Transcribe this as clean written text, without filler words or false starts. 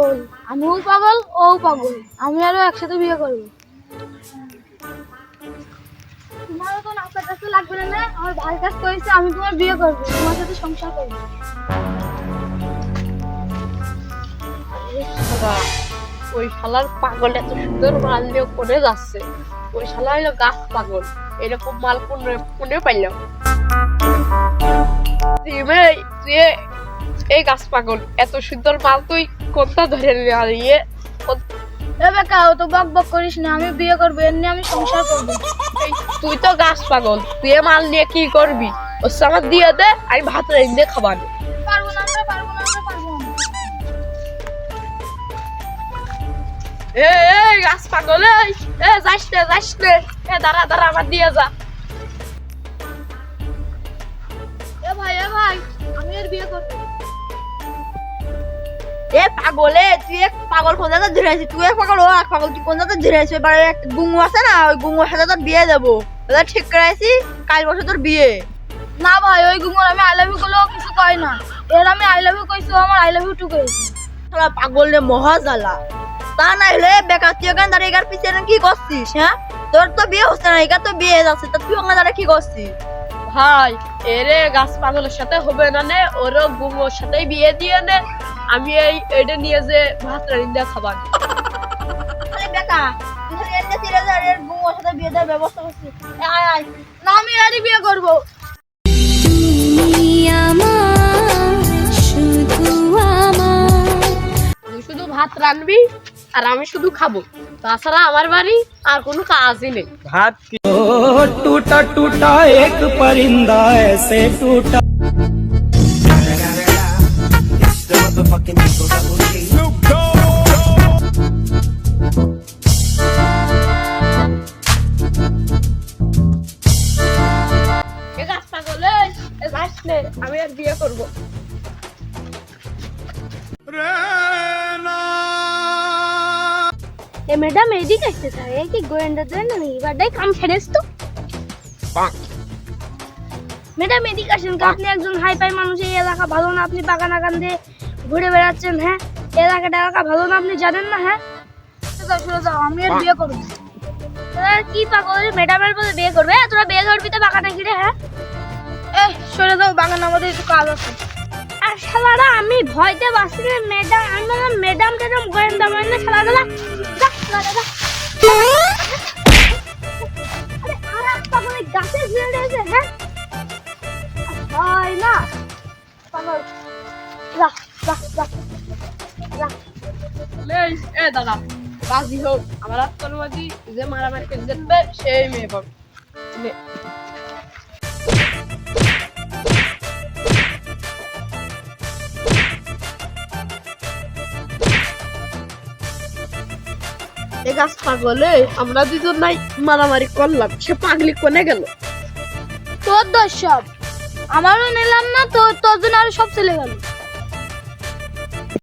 পাগল, আমিও পাগল, ও পাগল, আমি আরো একসাথে বিয়ে করবো। তোমারও তো নাস্তা টাস্তা লাগবে না, আমার ভাই কাজ করেছে, আমি তোমার বিয়ে করবো, তোমার সাথে সংসার করবো। ওই শালার পাগল এত সুন্দর মাল নিয়ে করে যাচ্ছে, ওই শালা হলো গাছ পাগল, এরকম মাল কোনে পাইলাম? তুই এই গাছ পাগল এত সুন্দর মাল তুই কোনটা ধরে নিয়ে? এ বেকা, ও তো বক বক করিস না, আমি বিয়ে করবো, এমনি আমি সংসার করবো। তুই তো গাছ পাগল, তুই এ মাল নিয়ে কি করবি? ওর আমার দিয়ে দে, আমি ভাত রেঁধে খাবার। পারবো না, আমরা পারবো না, আমরা পারবো না। এই গাছ পাগল, যাস নে, দাঁড়া আমার দিয়ে যা। এ ভাই, আমি এর বিয়ে করবো। এ পাগলে, তুই এক পাগল কোন জায়গায় ধরে আছিস? তুই এক পাগল, ও এক পাগল, তুই কোন জায়গায় ধরে আছিস? এবারে একটা গুঙ্গু আছে না, ওই গুঙ্গুর সাথে তোর বিয়ে দেবো, ওটা ঠিক করে আছি, কাল বছর তোর বিয়ে। না ভাই, ওই গুমর আমি আই লাভ ইউ করলেও কিছু কয় না, এর আমি আই লাভ ইউ কইছি, ও আমার আই লাভ ইউ টু কইছে। শালা পাগল রে মহা জ্বালা। তা না হলে বেকার তুই ওখানে দাঁড়িয়ে এগার পিছনে কি করছিস? হ্যাঁ, তোর তো বিয়ে হচ্ছে না, এগার তো বিয়ে যাচ্ছে, তা তুই ওখানে দাঁড়িয়ে কি করছিস? ভাই এরে গাছ পাগলের সাথে হবে না নে, ওরও গুমোর সাথেই বিয়ে দিয়ে নে, আমি এটা নিয়ে যে ভাত রেঁধে খাবার। আরে বেকা, তুই খালি এর কাছে যা, এর গুঙ্গুর সাথে বিয়ে দেওয়ার ব্যবস্থা করছিস। আয় আয়, না, আমি এরই বিয়ে করবো। তুই শুধু ভাত রাঁধবি আর আমি শুধু খাবো, তাছাড়া আমার বাড়ি আর কোনো কাজই নেই। भात की टूटा टूटा एक परिंदा ऐसे टूटा। গাছ পাগলে যাস নে, আমি আর বিয়ে করবো। এ ম্যাডাম এদিকে আসতে থাকে কি গোয়েন্দা দেন না, এবারটাই কাম ছেড়েছ তো। ম্যাডাম এদিকে আসেন, আপনি একজন হাই ফাই মানুষ, এই এলাকা ভালো না, আপনি বাগান আগান দিয়ে ঘুরে বেড়াচ্ছেন। হ্যাঁ, এলাকাটা ভালো না, আপনি জানেন না? হ্যাঁ, সরে যাও, আমি আর বিয়ে করবো। তোরা কি পাগল, ম্যাডামের বলে বিয়ে করবে? তোরা বিয়ে করবি তো বাগানে ঘিরে? হ্যাঁ, সরে যাও, বাগান আমাদের একটু কাজ আছে। আর শালারা আমি ভয়তে বাঁচি না, ম্যাডাম, আমি বললাম ম্যাডাম টেডাম গোয়েন্দা মানে শালারা যা। আরে আর একটা করে গাছে ঘিরে রয়েছে। হ্যাঁ, হয় না পাগল, যা যা যা যা। দাদা বাজি হোক, আমার আত্মনবাদী যে মারামারি করে জিতবে সেই মেয়ে পাবে। এ গাছ পাগলে, আমরা দুজন নাই মারামারি করলাম, সে পাগলি কোনে গেল? তোর দোষ সব, আমারও নিলাম না, তোর জন্য আরো সব চলে গেল।